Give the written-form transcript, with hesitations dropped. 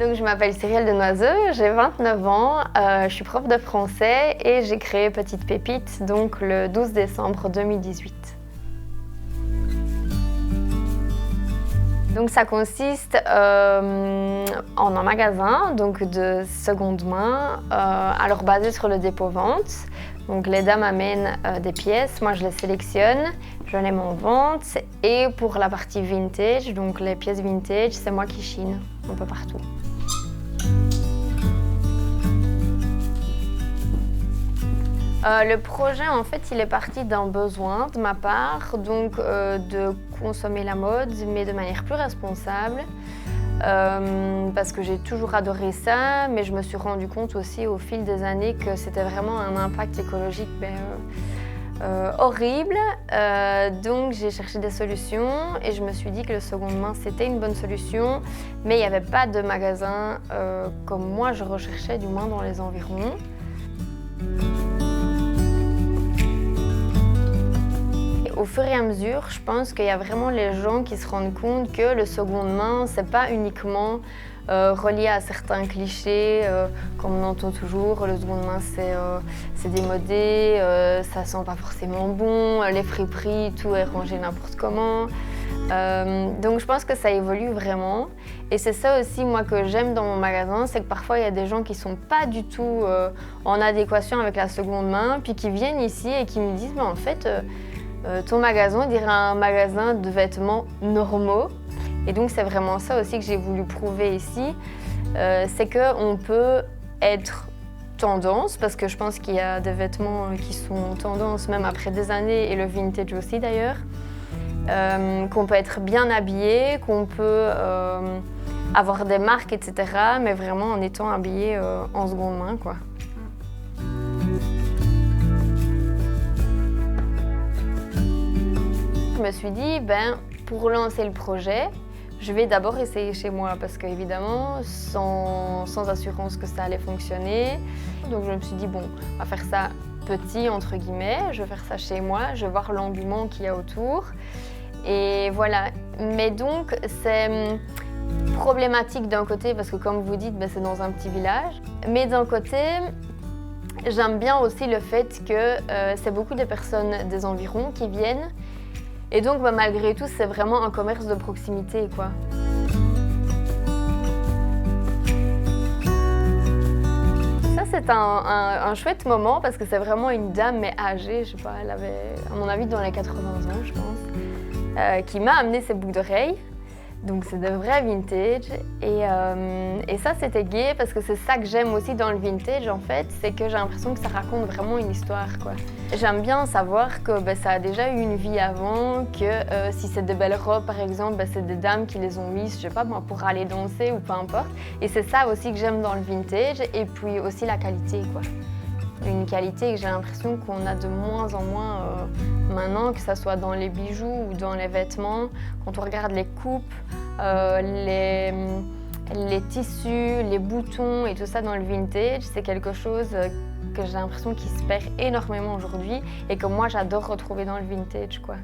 Donc je m'appelle Cyrielle Denoiseux, j'ai 29 ans, je suis prof de français et j'ai créé Petite Pépite donc le 12 décembre 2018. Donc ça consiste en un magasin donc de seconde main, alors basé sur le dépôt-vente. Donc les dames amènent des pièces, moi je les sélectionne, je les mets en vente. Et pour la partie vintage, donc les pièces vintage, c'est moi qui chine un peu partout. Le projet, en fait, il est parti d'un besoin de ma part, donc de consommer la mode, mais de manière plus responsable, parce que j'ai toujours adoré ça, mais je me suis rendu compte aussi au fil des années que c'était vraiment un impact écologique horrible. Donc j'ai cherché des solutions et je me suis dit que le seconde main, c'était une bonne solution, mais il n'y avait pas de magasin comme moi je recherchais, du moins dans les environs. Au fur et à mesure, je pense qu'il y a vraiment les gens qui se rendent compte que le seconde main, c'est pas uniquement relié à certains clichés, comme on entend toujours, le seconde main c'est démodé, ça sent pas forcément bon, les friperies, tout est rangé n'importe comment. Donc je pense que ça évolue vraiment et c'est ça aussi moi que j'aime dans mon magasin, c'est que parfois il y a des gens qui sont pas du tout en adéquation avec la seconde main, puis qui viennent ici et qui me disent mais en fait ton magasin dirait un magasin de vêtements normaux. Et donc c'est vraiment ça aussi que j'ai voulu prouver ici, c'est qu'on peut être tendance, parce que je pense qu'il y a des vêtements qui sont tendance même après des années, et le vintage aussi d'ailleurs, qu'on peut être bien habillé, qu'on peut avoir des marques, etc., mais vraiment en étant habillé en seconde main, quoi. Je me suis dit, pour lancer le projet, je vais d'abord essayer chez moi parce qu'évidemment, sans assurance que ça allait fonctionner. Donc je me suis dit, bon, on va faire ça petit, entre guillemets, je vais faire ça chez moi, je vais voir l'engouement qu'il y a autour. Et voilà. Mais donc, c'est problématique d'un côté parce que comme vous dites, c'est dans un petit village. Mais d'un côté, j'aime bien aussi le fait que c'est beaucoup de personnes des environs qui viennent. Et donc, malgré tout, c'est vraiment un commerce de proximité, quoi. Ça, c'est un chouette moment parce que c'est vraiment une dame, mais âgée, je sais pas, elle avait, à mon avis, dans les 80 ans, je pense, qui m'a amené ses boucles d'oreilles. Donc, c'est de vrais vintage. Et ça, c'était gai parce que c'est ça que j'aime aussi dans le vintage, en fait, c'est que j'ai l'impression que ça raconte vraiment une histoire, quoi. J'aime bien savoir que ça a déjà eu une vie avant, que si c'est des belles robes, par exemple, c'est des dames qui les ont mises, je sais pas, pour aller danser ou peu importe. Et c'est ça aussi que j'aime dans le vintage, et puis aussi la qualité, quoi. Une qualité que j'ai l'impression qu'on a de moins en moins maintenant, que ce soit dans les bijoux ou dans les vêtements. Quand on regarde les coupes, les tissus, les boutons et tout ça dans le vintage, c'est quelque chose que j'ai l'impression qui se perd énormément aujourd'hui et que moi j'adore retrouver dans le vintage, quoi.